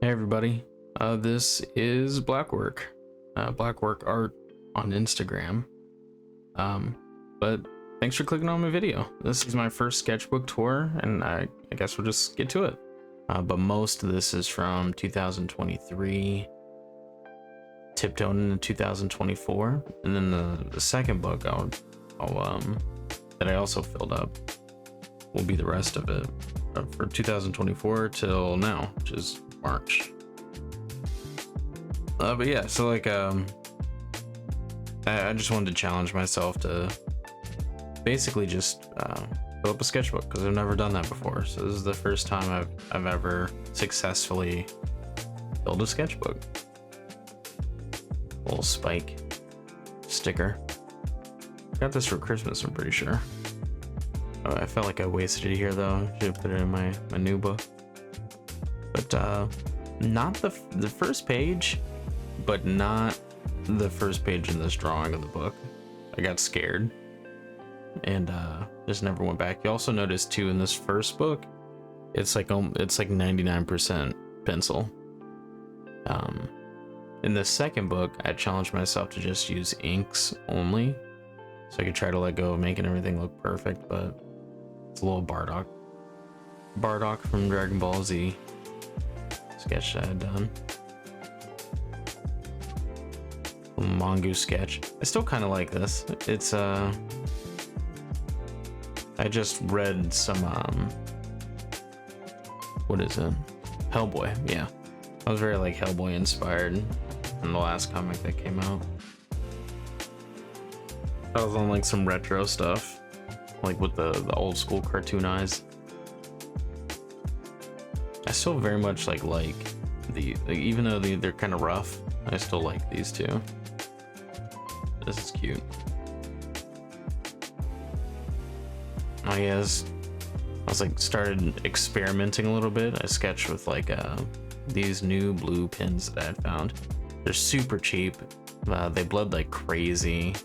Hey everybody, this is Blackwork Art on Instagram. But thanks for clicking on my video. This is my first sketchbook tour, and I guess we'll just get to it. But most of this is from 2023, tiptoeing into 2024, and then the second book that I also filled up will be the rest of it for 2024 till now, which is March. But yeah, so like I just wanted to challenge myself to basically just fill up a sketchbook, because I've never done that before. So this is the first time I've ever successfully filled a sketchbook. Little spike sticker. Got this for Christmas, I'm pretty sure. Oh, I felt like I wasted it here though. Should have put it in my new book. But not the first page, but not the first page in this drawing of the book. I got scared and just never went back. You also notice too, in this first book, it's like 99% pencil. In the second book, I challenged myself to just use inks only, so I could try to let go of making everything look perfect. But it's a little Bardock from Dragon Ball Z sketch that I had done. A mongoose sketch. I still kind of like this. It's I just read some what is it? Hellboy. Yeah, I was very like Hellboy inspired in the last comic that came out. I was on like some retro stuff, like with the old school cartoon eyes. I still very much like even though they're kind of rough, I still like these two. This is cute. Oh yes, I was like started experimenting a little bit. I sketched with like these new blue pins that I had found. They're super cheap. They bled like crazy.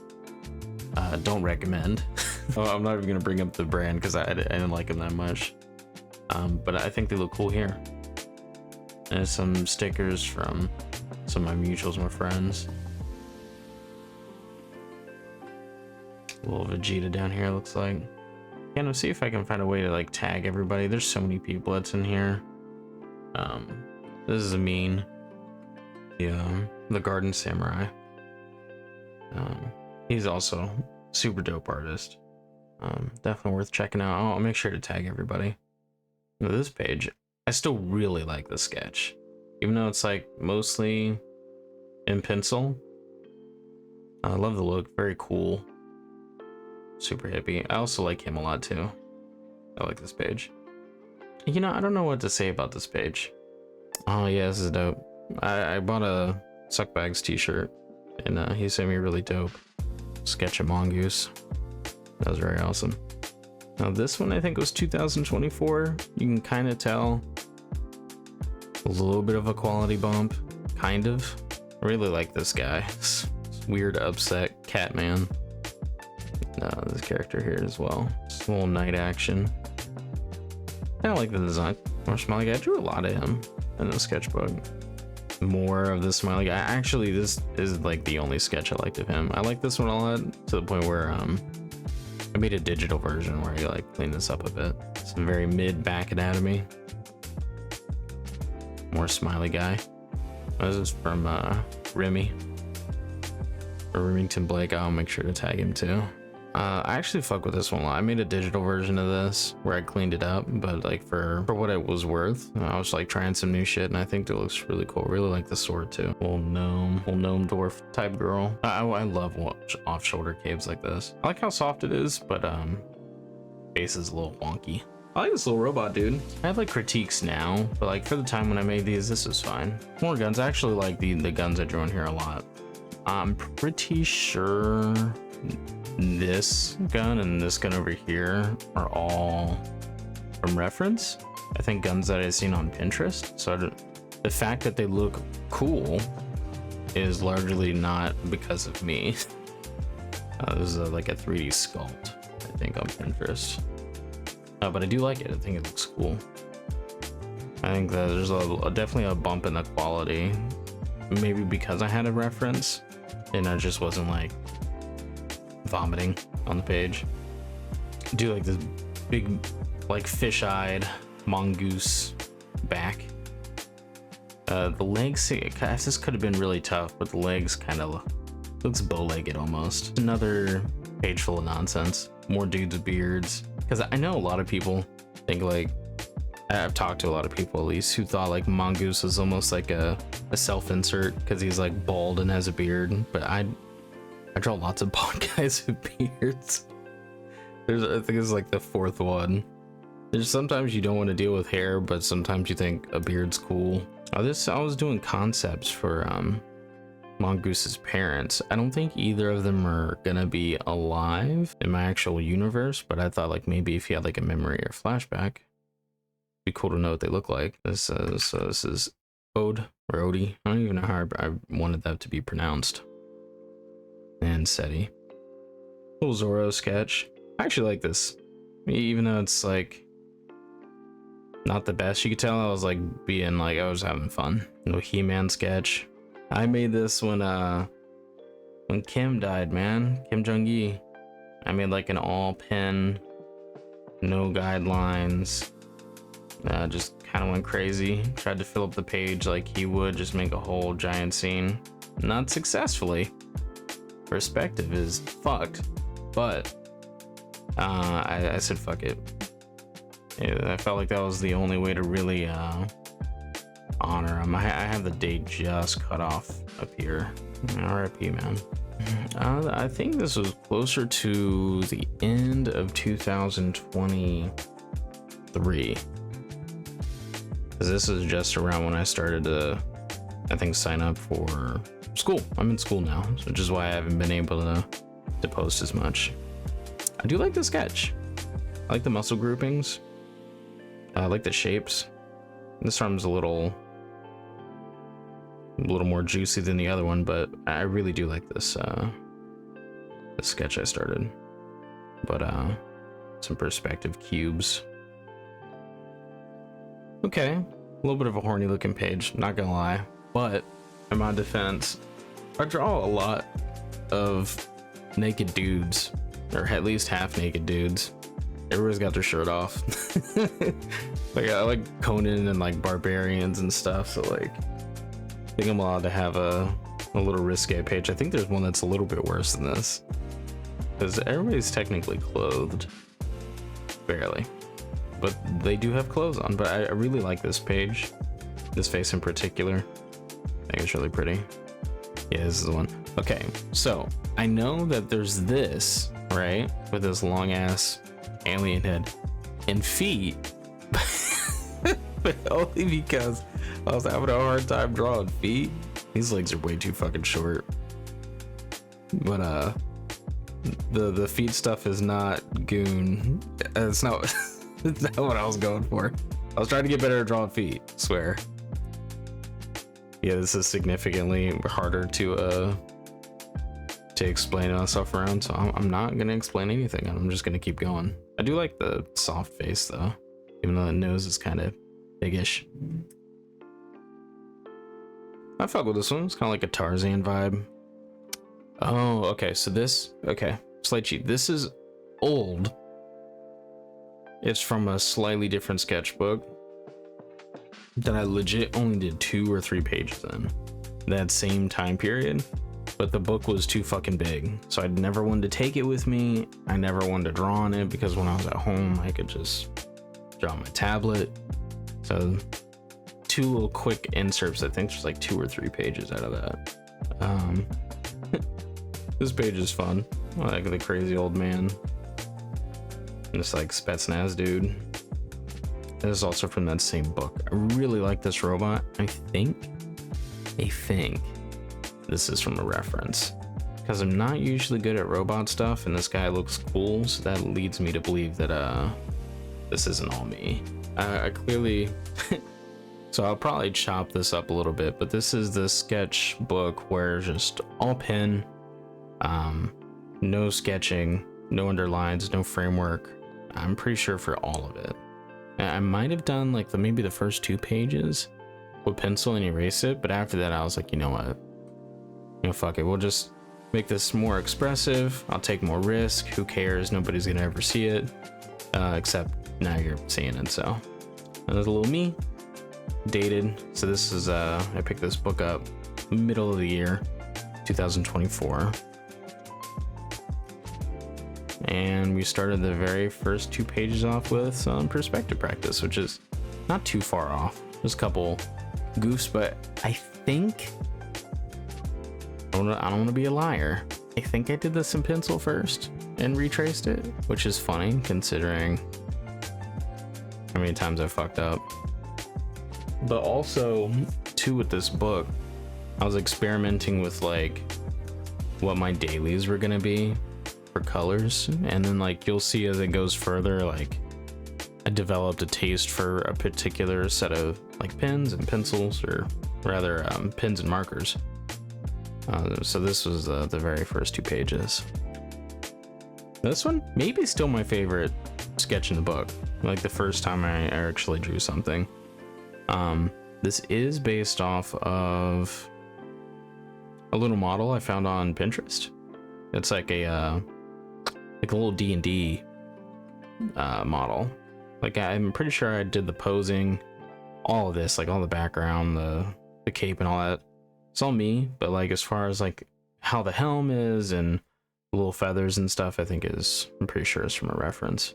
Don't recommend. I'm not even gonna bring up the brand because I didn't like them that much. But I think they look cool here. There's some stickers from some of my mutuals, my friends. A little Vegeta down here, looks like. Yeah, let's see if I can find a way to like tag everybody. There's so many people that's in here. This is Amin, the Garden Samurai. He's also super dope artist. Definitely worth checking out. I'll make sure to tag everybody. Now, this page, I still really like the sketch, even though it's like mostly in pencil. I love the look, very cool, super hippie. I also like him a lot too. I like this page. You know, I don't know what to say about this page. Oh yeah, this is dope. I bought a Suckbags t-shirt, and he sent me a really dope sketch of mongoose. That was very awesome. Now this one I think was 2024. You can kind of tell a little bit of a quality bump, kind of. I really like this guy. This weird upset cat man. This character here as well. Just a little night action. I like the design. More smiley guy. I drew a lot of him in the sketchbook. More of the smiley guy. Actually, this is like the only sketch I liked of him. I like this one a lot, to the point where I made a digital version where I like clean this up a bit. Some very mid back anatomy. More smiley guy. This is from Remy or Remington Blake. I'll make sure to tag him too. I actually fuck with this one a lot. I made a digital version of this where I cleaned it up, but like for what it was worth, I was like trying some new shit, and I think it looks really cool. Really like the sword too. Little gnome dwarf type girl. I love off shoulder caves like this. I like how soft it is, but face is a little wonky. I like this little robot dude. I have like critiques now, but like for the time when I made these, this is fine. More guns. I actually like the guns I drew in here a lot. I'm pretty sure this gun and this gun over here are all from reference. I think guns that I've seen on Pinterest. So the fact that they look cool is largely not because of me. This is like a 3D sculpt, I think, on Pinterest. But I do like it. I think it looks cool. I think that there's definitely a bump in the quality, maybe because I had a reference and I just wasn't like vomiting on the page. I do like this big, like fish-eyed mongoose back. The legs, this could have been really tough, but the legs kind of looks bow-legged almost. Another page full of nonsense. More dudes with beards. Because I know a lot of people think like, I've talked to a lot of people at least who thought like mongoose was almost like a self-insert because he's like bald and has a beard. But I draw lots of bald guys with beards. I think it's like the fourth one. There's sometimes you don't want to deal with hair, but sometimes you think a beard's cool. I was doing concepts for Mongoose's parents. I don't think either of them are gonna be alive in my actual universe, but I thought like maybe if you had like a memory or flashback, it'd be cool to know what they look like. This is Ode or Odie. I don't even know how I wanted that to be pronounced. And Seti. Little Zoro sketch. I actually like this, even though it's like not the best. You could tell I was like being like I was having fun. No He-Man sketch. I made this when Kim died, man. Kim Jong-gi. I made like an all pen, no guidelines. Just kind of went crazy. Tried to fill up the page like he would, just make a whole giant scene. Not successfully. Perspective is fucked, but I said fuck it. Yeah, I felt like that was the only way to really honor him. I have the date just cut off up here. R.I.P. man. I think this was closer to the end of 2023, because this is just around when I started to, I think, sign up for school. I'm in school now, which is why I haven't been able to post as much. I do like the sketch. I like the muscle groupings. I like the shapes. This arm's a little more juicy than the other one, but I really do like this this sketch I started. But some perspective cubes. Okay, a little bit of a horny looking page, not gonna lie, but in my defense, I draw a lot of naked dudes, or at least half naked dudes. Everybody's got their shirt off. Like I like Conan and like barbarians and stuff, so like I think I'm allowed to have a little risque page. I think there's one that's a little bit worse than this, because everybody's technically clothed, barely, but they do have clothes on. But I really like this page, this face in particular. I think it's really pretty. Yeah, this is the one. Okay, so I know that there's this, right, with this long ass alien head and feet, but only because I was having a hard time drawing feet. These legs are way too fucking short. But the feet stuff is not goon. It's not it's not what I was going for. I was trying to get better at drawing feet, I swear. Yeah, this is significantly harder to explain myself around, so I'm not gonna explain anything. I'm just gonna keep going. I do like the soft face though, even though the nose is kind of biggish. I fuck with this one. It's kind of like a Tarzan vibe. Oh, okay. So this, okay, slight cheat. This is old. It's from a slightly different sketchbook that I legit only did 2 or 3 pages in that same time period. But the book was too fucking big, so I never wanted to take it with me. I never wanted to draw on it because when I was at home, I could just draw on my tablet. So 2 little quick inserts. I think there's like 2 or 3 pages out of that. This page is fun. I like the crazy old man and this like Spetsnaz dude. This is also from that same book. I really like this robot. I think this is from a reference, because I'm not usually good at robot stuff and this guy looks cool, so that leads me to believe that this isn't all me. I clearly so I'll probably chop this up a little bit, but this is the sketchbook where just all pen, no sketching, no underlines, no framework. I'm pretty sure for all of it. I might have done like maybe the first 2 pages with pencil and erase it, but after that I was like, you know what, fuck it, we'll just make this more expressive. I'll take more risk. Who cares? Nobody's gonna ever see it, except now you're seeing it. So there's a little me, dated. So this is I picked this book up middle of the year 2024, and we started the very first 2 pages off with some perspective practice, which is not too far off. There's a couple goofs, but I think I don't want to be a liar. I think I did this in pencil first and retraced it, which is funny considering how many times I fucked up. But also, too, with this book, I was experimenting with like what my dailies were gonna be for colors, and then like you'll see as it goes further, like I developed a taste for a particular set of like pens and pencils, or rather pens and markers. So this was the very first 2 pages. This one maybe still my favorite sketch in the book, like the first time I actually drew something. This is based off of a little model I found on Pinterest. It's like a little D&D model. Like I'm pretty sure I did the posing, all of this, like all the background, the cape and all that. It's all me, but like as far as like how the helm is and the little feathers and stuff, I'm pretty sure it's from a reference.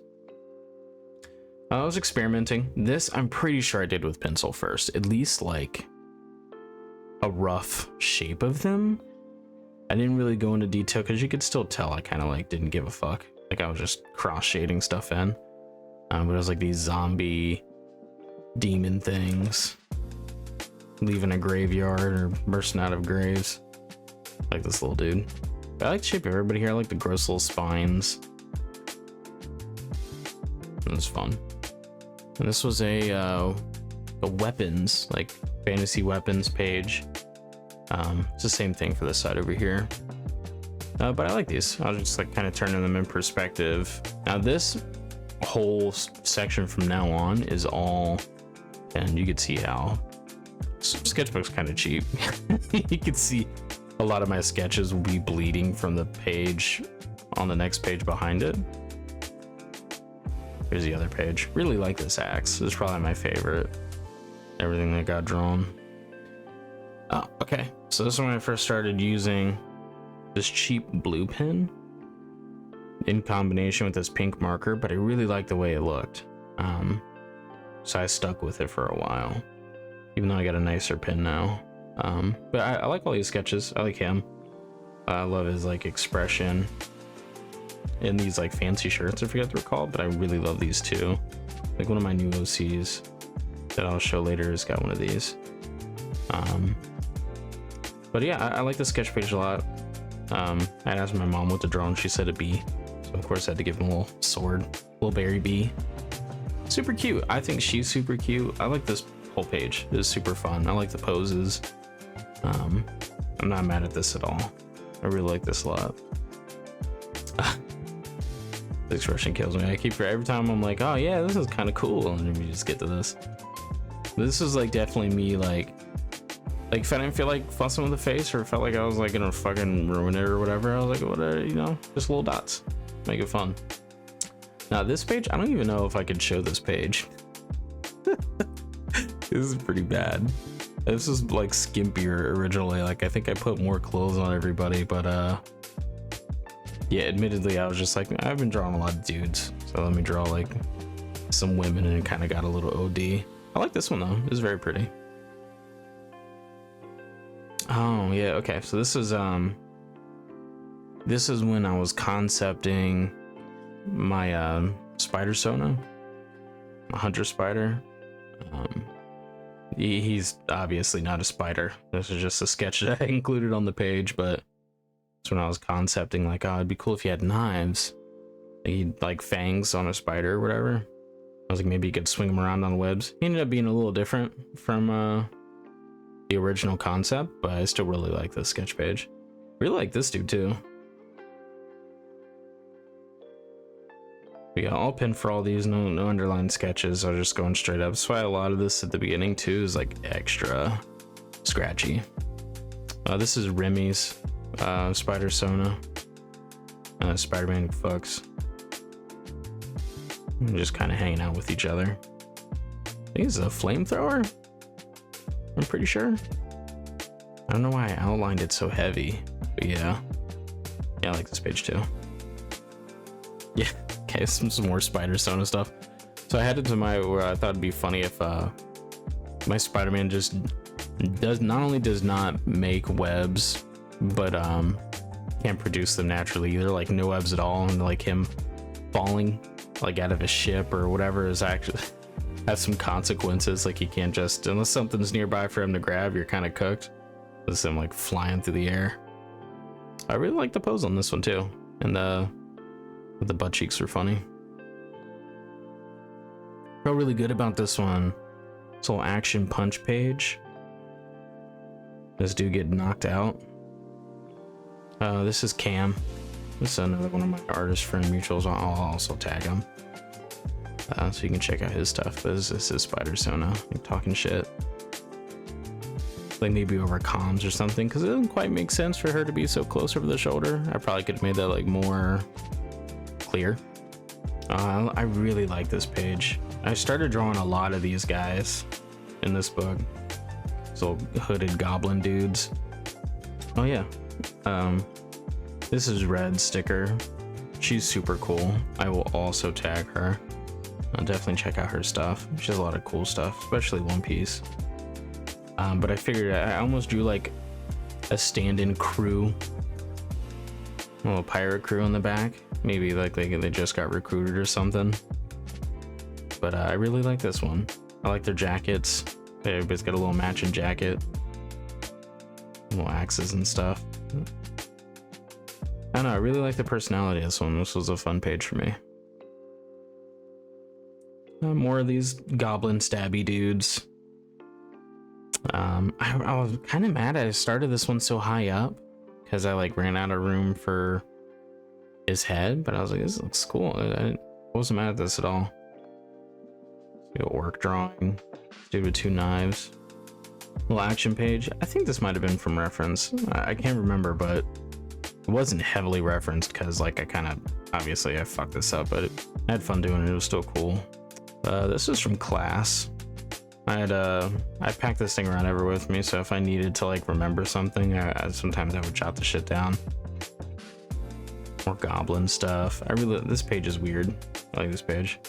I was experimenting. This I'm pretty sure I did with pencil first, at least like a rough shape of them. I didn't really go into detail because you could still tell I kind of like didn't give a fuck. Like I was just cross shading stuff in, but it was like these zombie demon things leaving a graveyard or bursting out of graves, like this little dude. But I like the shape of everybody here. I like the gross little spines. It was fun. And this was a weapons, like fantasy weapons page. It's the same thing for this side over here. But I like these. I was just like kind of turning them in perspective. Now this whole section from now on is all, and you can see how Sketchbook's kind of cheap. You can see a lot of my sketches will be bleeding from the page on the next page behind it. Here's the other page. Really like this axe. This is probably my favorite. Everything that got drawn. Oh, okay. So this is when I first started using this cheap blue pen in combination with this pink marker, but I really liked the way it looked. So I stuck with it for a while, even though I got a nicer pen now. But I like all these sketches. I like him. I love his like expression in these like fancy shirts, I forget what they're called, but I really love these too. Like one of my new OCs that I'll show later has got one of these. But yeah, I like the sketch page a lot. I asked my mom what to draw and she said a bee, so of course I had to give him a little sword, little berry bee. Super cute. I think she's super cute. I like this whole page. It is super fun. I like the poses. I'm not mad at this at all. I really like this a lot. The expression kills me. I keep every time I'm like, oh yeah, this is kind of cool, and then we just get to this. This is like definitely me, like if I didn't feel like fussing with the face, or felt like I was like gonna fucking ruin it or whatever, I was like, whatever, you know, just little dots, make it fun. Now this page, I don't even know if I could show this page. This is pretty bad. This is like skimpier originally. Like I think I put more clothes on everybody, but yeah, admittedly I was just like, I've been drawing a lot of dudes, so let me draw like some women, and it kind of got a little OD. I like this one though. It's very pretty. Oh yeah, okay. So this is when I was concepting my spider Sona, a hunter spider. He's obviously not a spider. This is just a sketch that I included on the page, but it's when I was concepting like, oh, it'd be cool if he had knives. He'd like fangs on a spider or whatever. I was like, maybe you could swing him around on webs. He ended up being a little different from the original concept, but I still really like this sketch page. Really like this dude too. But yeah, I'll pin for all these, no underlined sketches. I'm just going straight up. That's why a lot of this at the beginning too is like extra scratchy. This is Remy's Spider Sona. Spider-Man fucks. We're just kind of hanging out with each other. I think it's a flamethrower. I'm pretty sure. I don't know why I outlined it so heavy, but yeah. Yeah, I like this page too. Yeah, okay, some more Spider Sona stuff. So I had it to where I thought it'd be funny if my Spider-Man just not only does not make webs, but can't produce them naturally either, like no webs at all, and like him falling like out of a ship or whatever is actually has some consequences. Like he can't just, unless something's nearby for him to grab, you're kind of cooked. This him like flying through the air. I really like the pose on this one too, and the butt cheeks are funny. Felt really good about this one. This little action punch page. This dude get knocked out. This is Cam. This is another one of my artist friend mutuals. I'll also tag him, so you can check out his stuff. But this is Spider Sona, like, talking shit, like maybe over comms or something, because it doesn't quite make sense for her to be so close over the shoulder. I probably could have made that like more clear. I really like this page. I started drawing a lot of these guys in this book. So hooded goblin dudes. Oh yeah. This is Red Sticker. She's super cool. I will also tag her. I'll definitely check out her stuff. She has a lot of cool stuff, especially One Piece. But I figured I almost drew like a stand-in crew, a little pirate crew in the back. Maybe like they just got recruited or something. But I really like this one. I like their jackets. Everybody's got a little matching jacket, little axes and stuff. I don't know, I really like the personality of this one. This was a fun page for me. More of these goblin stabby dudes. I was kind of mad I started this one so high up because I like ran out of room for his head, but I was like, this looks cool. I wasn't mad at this at all. Orc drawing, dude with 2 knives, little action page. I think this might have been from reference. I can't remember, but it wasn't heavily referenced because like obviously I fucked this up, but I had fun doing it. It was still cool. This is from class. I packed this thing around ever with me, so if I needed to like remember something, sometimes I would jot the shit down. More goblin stuff. This page is weird. I like this page.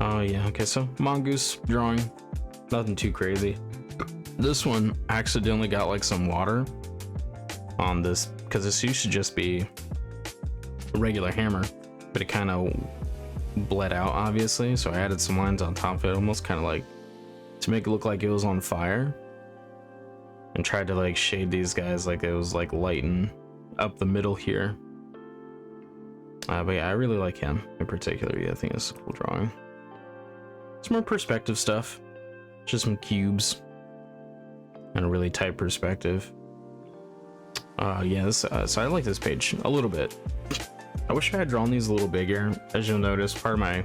Oh yeah, okay, so mongoose drawing, nothing too crazy. This one accidentally got like some water on this because this used to just be a regular hammer, but it kind of bled out obviously, so I added some lines on top of it, almost kind of like to make it look like it was on fire, and tried to like shade these guys like it was like lighten up the middle here. But yeah, I really like him in particular. Yeah, I think it's a cool drawing. Some more perspective stuff, just some cubes and a really tight perspective. Yes, so I like this page a little bit. I wish I had drawn these a little bigger. As you'll notice, part of my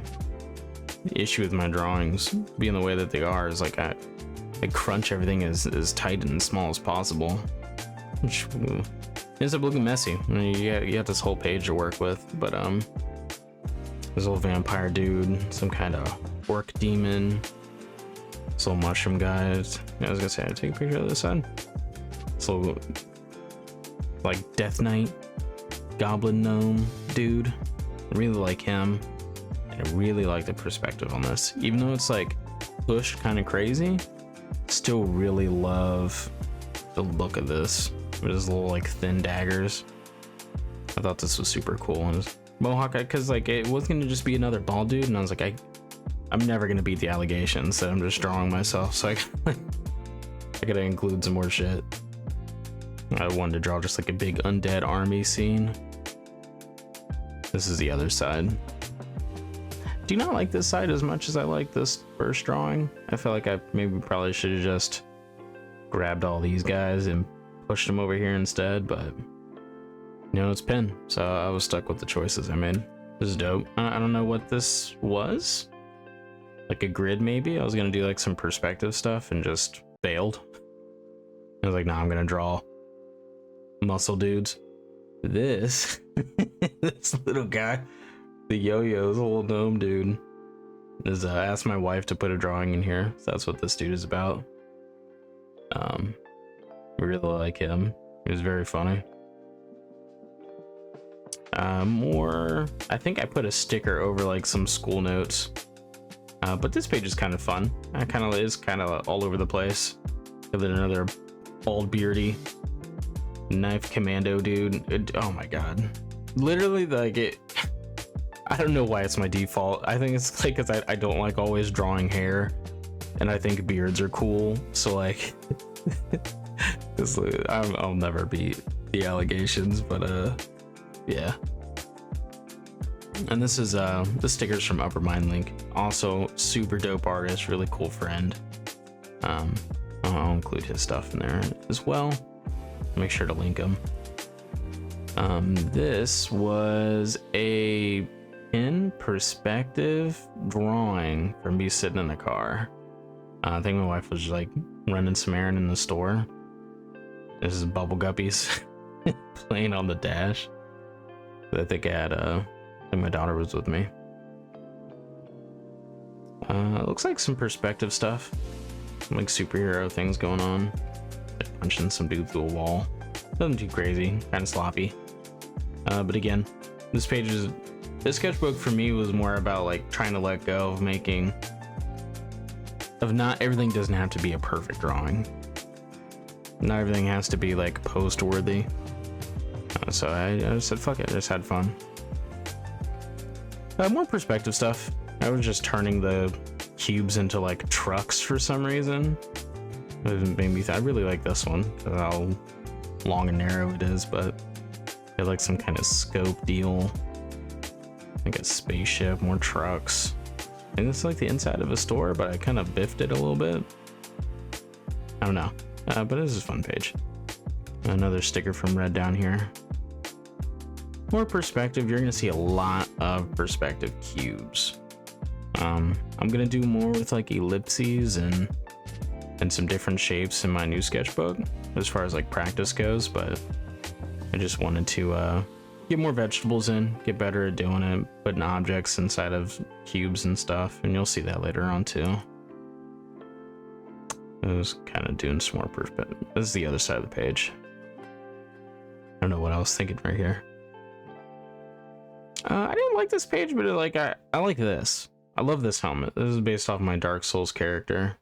issue with my drawings being the way that they are is like I crunch everything as tight and small as possible, which ends up looking messy. I mean, you got this whole page to work with, but this little vampire dude, some kind of orc demon, this little mushroom guys. I was gonna say I'd take a picture of this side. So like Death Knight, goblin gnome dude. I really like him. And I really like the perspective on this, even though it's like pushed kind of crazy. Still really love the look of this with his little like thin daggers. I thought this was super cool. And his mohawk, because like it wasn't gonna just be another bald dude, and I was like, I'm never gonna beat the allegations that I'm just drawing myself, so I gotta include some more shit. I wanted to draw just like a big undead army scene. This is the other side. Do not like this side as much as I like this first drawing. I feel like I probably should have just grabbed all these guys and pushed them over here instead, but you know, it's pen, so I was stuck with the choices I made. This is dope. I don't know what this was. Like a grid, maybe? I was gonna do like some perspective stuff and just failed. I was like, nah, I'm gonna draw muscle dudes. This, this little guy, the yo-yo, the little gnome dude, is asked my wife to put a drawing in here. So that's what this dude is about. We really like him. He was very funny. More, I think I put a sticker over like some school notes. But this page is kind of fun. It kind of is kind of all over the place. And then another bald beardy knife commando dude. Oh my god, literally like it. I don't know why it's my default. I think it's like because I don't like always drawing hair, and I think beards are cool. So like, I'll never beat the allegations, but yeah. And this is the stickers from Upper Mind Link. Also super dope artist, really cool friend. I'll include his stuff in there as well. Make sure to link him. This was a in perspective drawing from me sitting in the car. I think my wife was like running some errand in the store. This is Bubble Guppies playing on the dash. I think I had my daughter was with me. Looks like some perspective stuff, some like superhero things going on. Like punching some dude through a wall. Nothing too crazy, kind of sloppy. But again, this sketchbook for me was more about like trying to let go of making, not everything doesn't have to be a perfect drawing. Not everything has to be like post worthy. So I just said fuck it, I just had fun. More perspective stuff. I was just turning the cubes into like trucks for some reason. It made me I really like this one because how long and narrow it is, but it's like some kind of scope deal. Like a spaceship, more trucks. And it's like the inside of a store, but I kind of biffed it a little bit. I don't know, but this is a fun page. Another sticker from Red down here. More perspective. You're gonna see a lot of perspective cubes. I'm gonna do more with like ellipses and some different shapes in my new sketchbook as far as like practice goes, but I just wanted to get more vegetables in, get better at doing it, putting objects inside of cubes and stuff, and you'll see that later on too. I was kind of doing some more perspective. This is the other side of the page. I don't know what I was thinking right here. I didn't like this page, but I like this. I love this helmet. This is based off my Dark Souls character.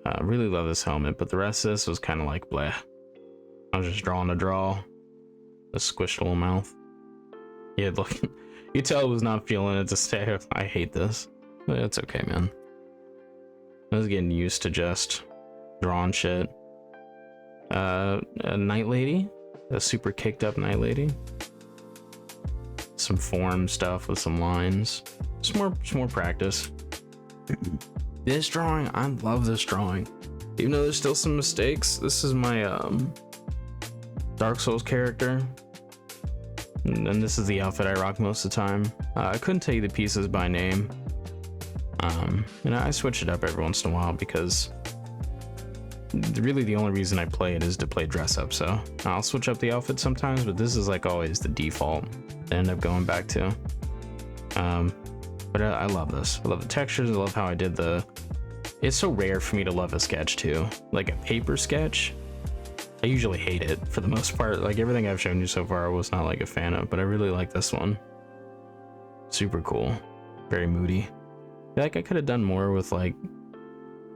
I really love this helmet, but the rest of this was kind of like bleh. I was just drawing a draw. A squished little mouth. Yeah, look, you tell it was not feeling it to stay. I hate this, but it's okay, man. I was getting used to just drawing shit. A night lady, a super kicked up night lady. Some form stuff with some lines. Some more practice. This drawing, I love this drawing. Even though there's still some mistakes, this is my Dark Souls character. And this is the outfit I rock most of the time. I couldn't tell you the pieces by name. And I switch it up every once in a while because really the only reason I play it is to play dress up. So I'll switch up the outfit sometimes, but this is like always the default I end up going back to. But I love this. I love the textures. I love how I did it's so rare for me to love a sketch too. Like a paper sketch, I usually hate it for the most part. Like everything I've shown you so far I was not like a fan of, but I really like this one. Super cool. Very moody. I feel like I could have done more with like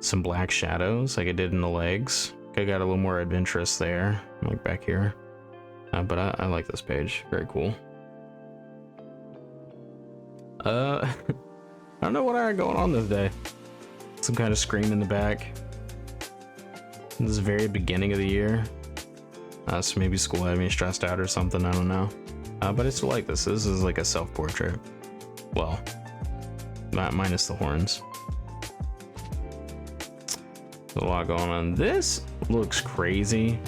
some black shadows like I did in the legs. I got a little more adventurous there, like back here. But I like this page. Very cool. I don't know what I got going on this day. Some kind of scream in the back. This is the very beginning of the year. So maybe school had me stressed out or something, I don't know. But I still like this. This is like a self-portrait. Well, minus the horns. There's a lot going on. This looks crazy.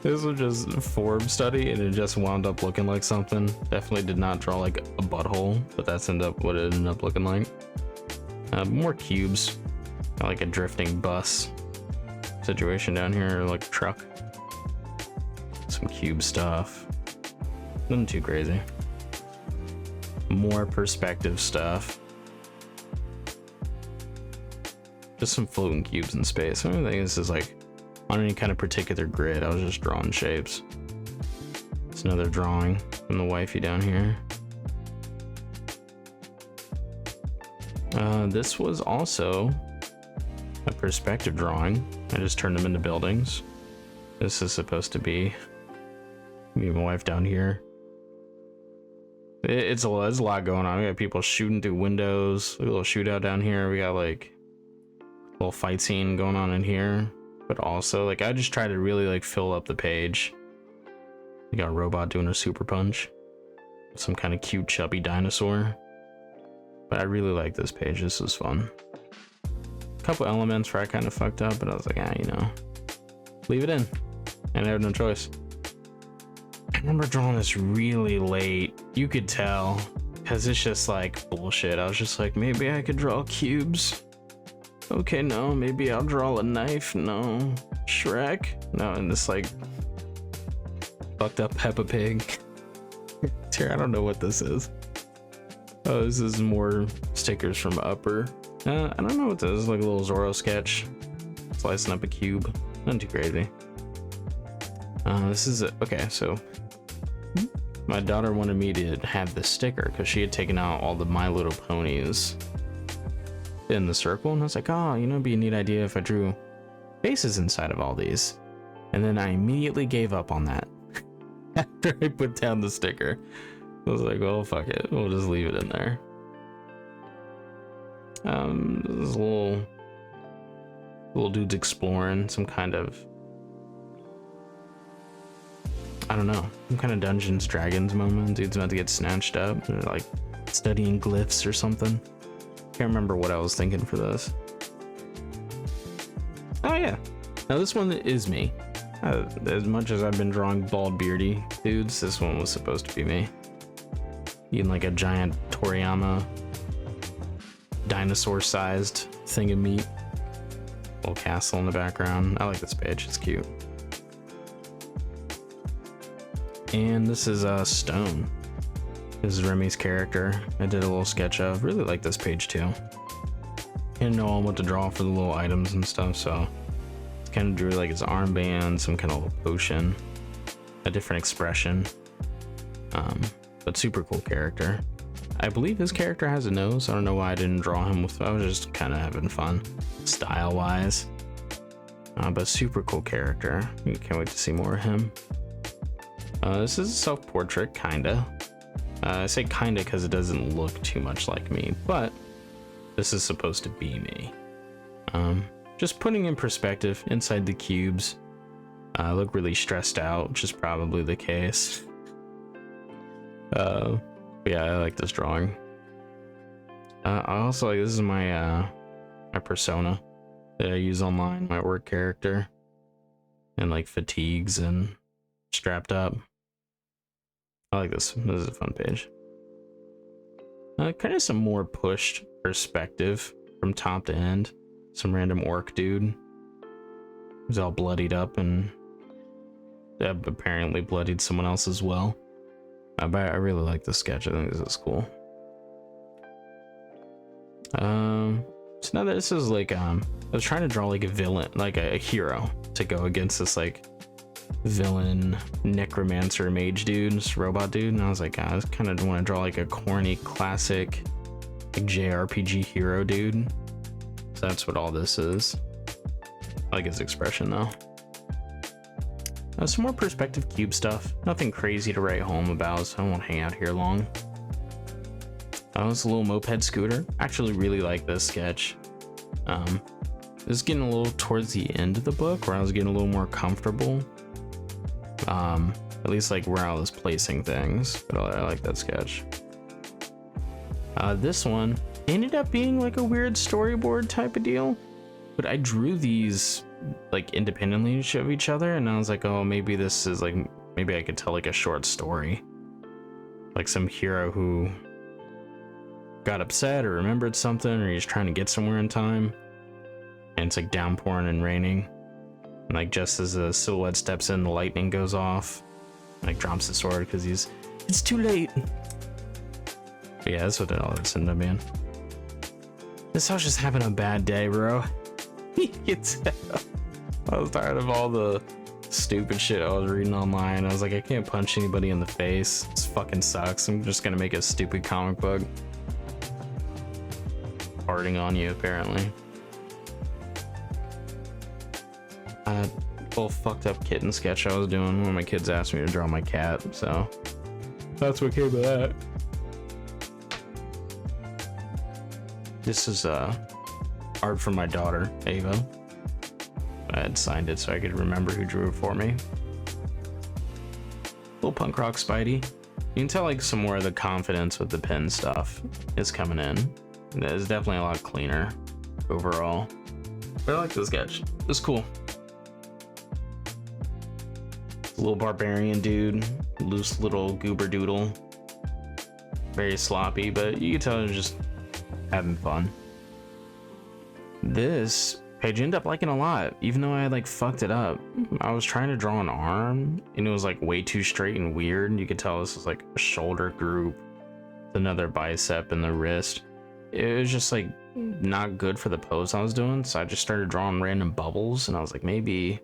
This was just form study, and it just wound up looking like something. Definitely did not draw like a butthole, but that's what it ended up looking like. More cubes, like a drifting bus situation down here, or like a truck. Some cube stuff. Nothing too crazy. More perspective stuff. Just some floating cubes in space. I don't think this is like on any kind of particular grid. I was just drawing shapes. It's another drawing from the wifey down here. This was also a perspective drawing. I just turned them into buildings. This is supposed to be me and my wife down here. There's a lot going on. We got people shooting through windows. A little shootout down here. We got like a little fight scene going on in here. But also, like, I just try to really like fill up the page. We got a robot doing a super punch. Some kind of cute chubby dinosaur. But I really like this page. This was fun. A couple elements where I kind of fucked up, but I was like, you know, leave it in. And I had no choice. I remember drawing this really late. You could tell, because it's just like bullshit. I was just like, maybe I could draw cubes. Okay, no, maybe I'll draw a knife. No, Shrek. No, and this like fucked up Peppa Pig. Here, I don't know what this is. Oh, this is more stickers from Upper. I don't know what this is. Like a little Zorro sketch, slicing up a cube. Nothing too crazy. This is okay. So my daughter wanted me to have this sticker because she had taken out all the My Little Ponies in the circle, and I was like, oh, you know, it'd be a neat idea if I drew faces inside of all these. And then I immediately gave up on that after I put down the sticker. I was like, well, fuck it, we'll just leave it in there. This little dude's exploring some kind of, I don't know, some kind of Dungeons Dragons moment. Dude's about to get snatched up. They're like studying glyphs or something. Can't remember what I was thinking for this. Oh yeah, now this one is me. As much as I've been drawing bald beardy dudes, this one was supposed to be me. Eating like a giant Toriyama dinosaur-sized thing of meat. Little castle in the background. I like this page, it's cute. And this is Stone. This is Remy's character. I did a little sketch of. Really like this page too. Didn't know what to draw for the little items and stuff, so kind of drew like his armband, some kind of little potion, a different expression. But super cool character. I believe his character has a nose. I don't know why I didn't draw him with. I was just kind of having fun, style-wise. But super cool character. Can't wait to see more of him. This is a self-portrait, kinda. I say kinda because it doesn't look too much like me, but this is supposed to be me. Just putting in perspective inside the cubes. I look really stressed out, which is probably the case. But yeah, I like this drawing. I also like, this is my my persona that I use online, my work character, and like fatigues and strapped up. I like this. This is a fun page. Kind of some more pushed perspective from top to end. Some random orc dude who's all bloodied up and apparently bloodied someone else as well. But I really like this sketch. I think this is cool. So now this is like I was trying to draw like a villain, like a hero to go against this like villain necromancer mage dude, this robot dude, and I was like, I kind of want to draw like a corny classic like JRPG hero dude. So that's what all this is. I like his expression though. Some more perspective cube stuff. Nothing crazy to write home about, so I won't hang out here long. It's a little moped scooter. I actually really like this sketch. This is getting a little towards the end of the book where I was getting a little more comfortable. At least like where I was placing things, but I like that sketch. This one ended up being like a weird storyboard type of deal. But I drew these like independently of each other, and I was like, oh, maybe this is like, maybe I could tell like a short story, like some hero who got upset or remembered something, or he's trying to get somewhere in time, and it's like downpouring and raining, and like just as the silhouette steps in, the lightning goes off, like drops the sword because it's too late. But yeah, that's what all this ended up being. This I was just having a bad day, bro. You can tell. I was tired of all the stupid shit I was reading online. I was like, I can't punch anybody in the face. This fucking sucks. I'm just gonna make a stupid comic book. Farting on you, apparently. Little fucked up kitten sketch I was doing when my kids asked me to draw my cat, so that's what came of that. This is art from my daughter, Ava. I had signed it so I could remember who drew it for me. Little punk rock Spidey. You can tell like some more of the confidence with the pen stuff is coming in. It's definitely a lot cleaner overall. But I like this sketch. It's cool. Little barbarian dude, loose little goober doodle. Very sloppy, but you can tell he's just having fun. This page I ended up liking a lot, even though I had like fucked it up. I was trying to draw an arm and it was like way too straight and weird. You could tell this was like a shoulder group, another bicep and the wrist. It was just like not good for the pose I was doing, so I just started drawing random bubbles, and I was like, maybe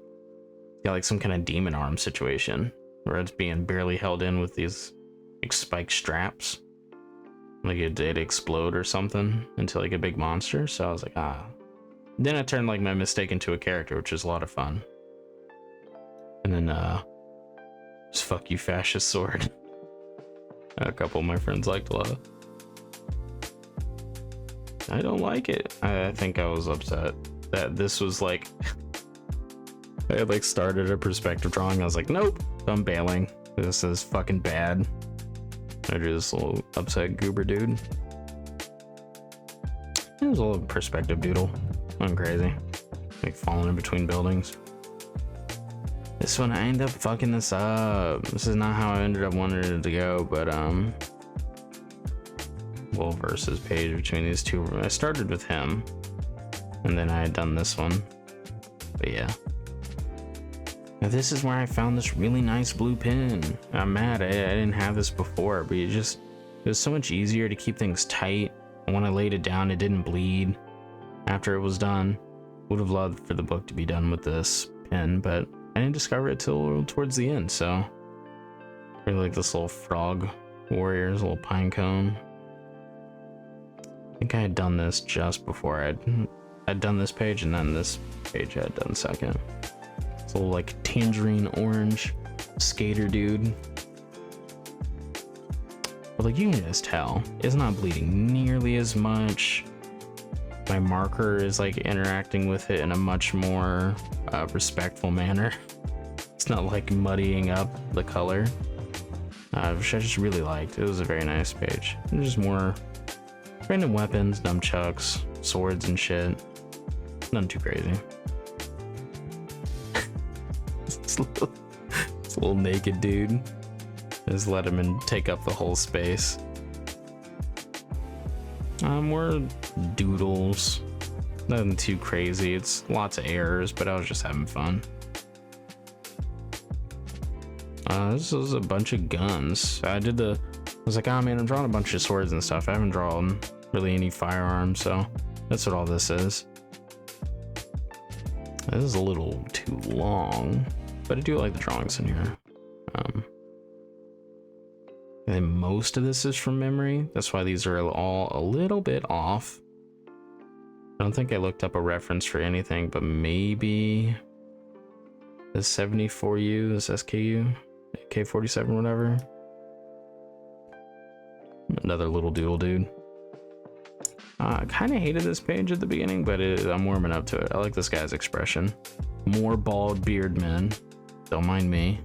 got like some kind of demon arm situation where it's being barely held in with these like spike straps, like it did explode or something into like a big monster. So I was like, ah. Then I turned like my mistake into a character, which is a lot of fun. And then just fuck you fascist sword. A couple of my friends liked a lot. I don't like it. I think I was upset that this was like I had like started a perspective drawing. I was like, nope, I'm bailing. This is fucking bad. I drew this little upset goober dude. It was a little perspective doodle. Went crazy. Like falling in between buildings. This one, I ended up fucking this up. This is not how I ended up wanting it to go, but little versus page between these two. I started with him, and then I had done this one. But yeah. Now this is where I found this really nice blue pen. I'm mad I didn't have this before, but it was so much easier to keep things tight. And when I laid it down, it didn't bleed after it was done. Would have loved for the book to be done with this pen, but I didn't discover it till towards the end. So I really like this little frog warrior's little pine cone. I think I had done this just before I'd done this page, and then this page I had done second. It's a little like tangerine orange skater dude. But like you can just tell, it's not bleeding nearly as much. My marker is like interacting with it in a much more respectful manner. It's not like muddying up the color, which I just really liked. It was a very nice page. There's just more random weapons, nunchucks, swords and shit. Nothing too crazy. This little naked dude. Just let him take up the whole space. More doodles. Nothing too crazy. It's lots of errors, but I was just having fun. This was a bunch of guns. I was like, oh man, I'm drawing a bunch of swords and stuff. I haven't drawn really any firearms, so that's what all this is. This is a little too long, but I do like the drawings in here. And then most of this is from memory. That's why these are all a little bit off. I don't think I looked up a reference for anything, but maybe the 74U, this SKU, AK-47, whatever. Another little doodle dude. I kind of hated this page at the beginning, but I'm warming up to it. I like this guy's expression. More bald beard men. Don't mind me.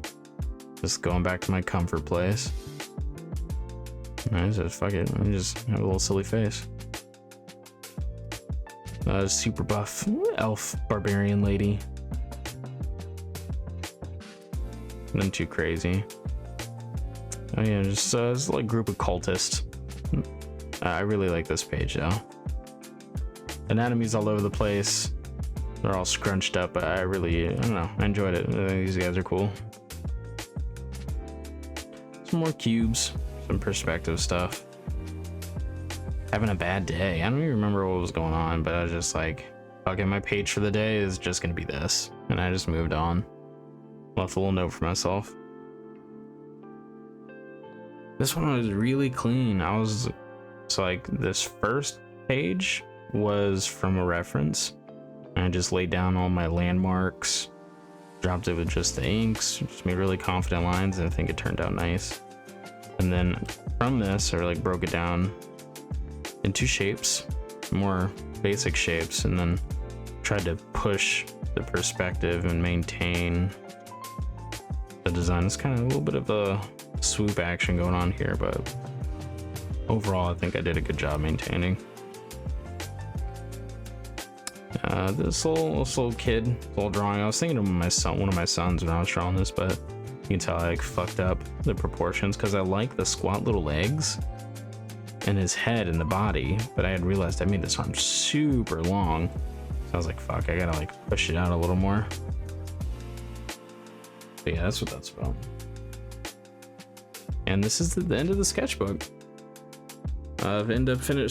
Just going back to my comfort place. I just fuck it. I just have a little silly face. super buff elf barbarian lady. Nothing too crazy. Oh yeah, just it's like a group of cultists. I really like this page though. Anatomies all over the place. They're all scrunched up, but I don't know, I enjoyed it. I think these guys are cool. Some more cubes, some perspective stuff. Having a bad day. I don't even remember what was going on, but I was just like, okay, my page for the day is just gonna be this. And I just moved on. Left a little note for myself. This one was really clean. So like this first page was from a reference. And I just laid down all my landmarks, dropped it with just the inks, just made really confident lines, and I think it turned out nice. And then from this, I like broke it down into shapes, more basic shapes, and then tried to push the perspective and maintain the design. It's kind of a little bit of a swoop action going on here, but overall I think I did a good job maintaining. This little kid, little drawing, I was thinking of one of my sons when I was drawing this, but you can tell I like fucked up the proportions because I like the squat little legs and his head and the body, but I had realized I made this arm super long, so I was like, fuck, I gotta like push it out a little more. But yeah, that's what that's about. And this is the end of the sketchbook. I've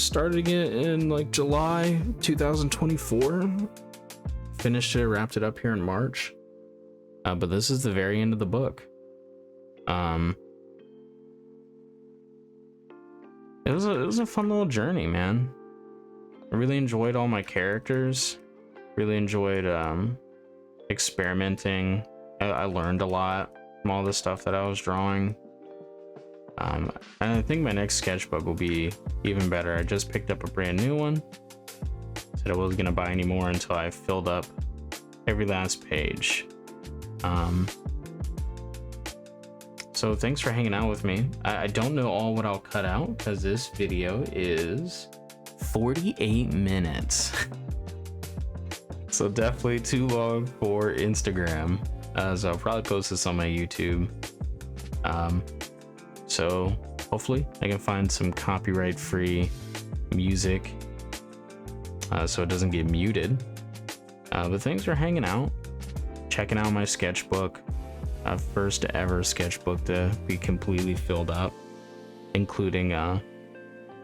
started it in like July 2024. Finished it, wrapped it up here in March. But this is the very end of the book. It was a fun little journey, man. I really enjoyed all my characters. Really enjoyed experimenting. I learned a lot from all the stuff that I was drawing. And I think my next sketchbook will be even better. I just picked up a brand new one. Said I wasn't gonna buy any more until I filled up every last page. So thanks for hanging out with me. I don't know all what I'll cut out because this video is 48 minutes. So definitely too long for Instagram. So I'll probably post this on my YouTube. So hopefully I can find some copyright free music so it doesn't get muted. But thanks for hanging out, checking out my sketchbook. First ever sketchbook to be completely filled up, including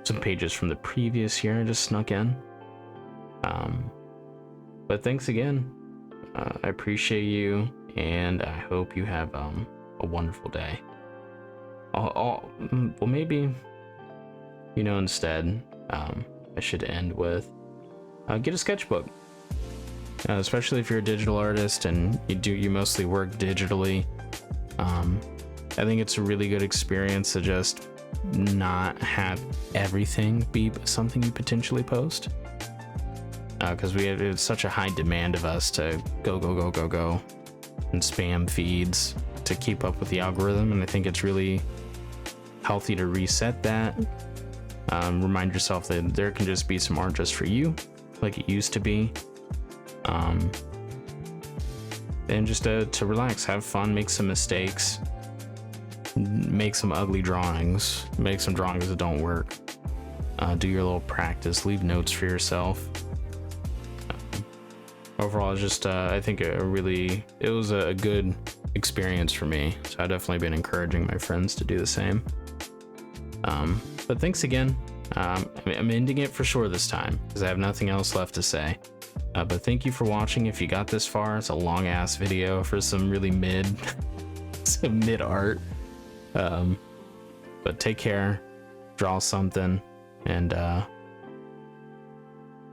some pages from the previous year I just snuck in. But thanks again. I appreciate you, and I hope you have a wonderful day. Well, maybe, you know, instead, I should end with get a sketchbook. Especially if you're a digital artist and you mostly work digitally. I think it's a really good experience to just not have everything be something you potentially post. Because it's such a high demand of us to go and spam feeds to keep up with the algorithm, and I think it's really healthy to reset that. Remind yourself that there can just be some art just for you, like it used to be. And just to relax, have fun, make some mistakes, make some ugly drawings, make some drawings that don't work, do your little practice, leave notes for yourself. Overall, just I think it was a good experience for me, so I've definitely been encouraging my friends to do the same. But thanks again. I'm ending it for sure this time because I have nothing else left to say. But thank you for watching. If you got this far, it's a long ass video for some really some mid art. But take care, draw something, and have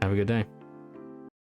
a good day.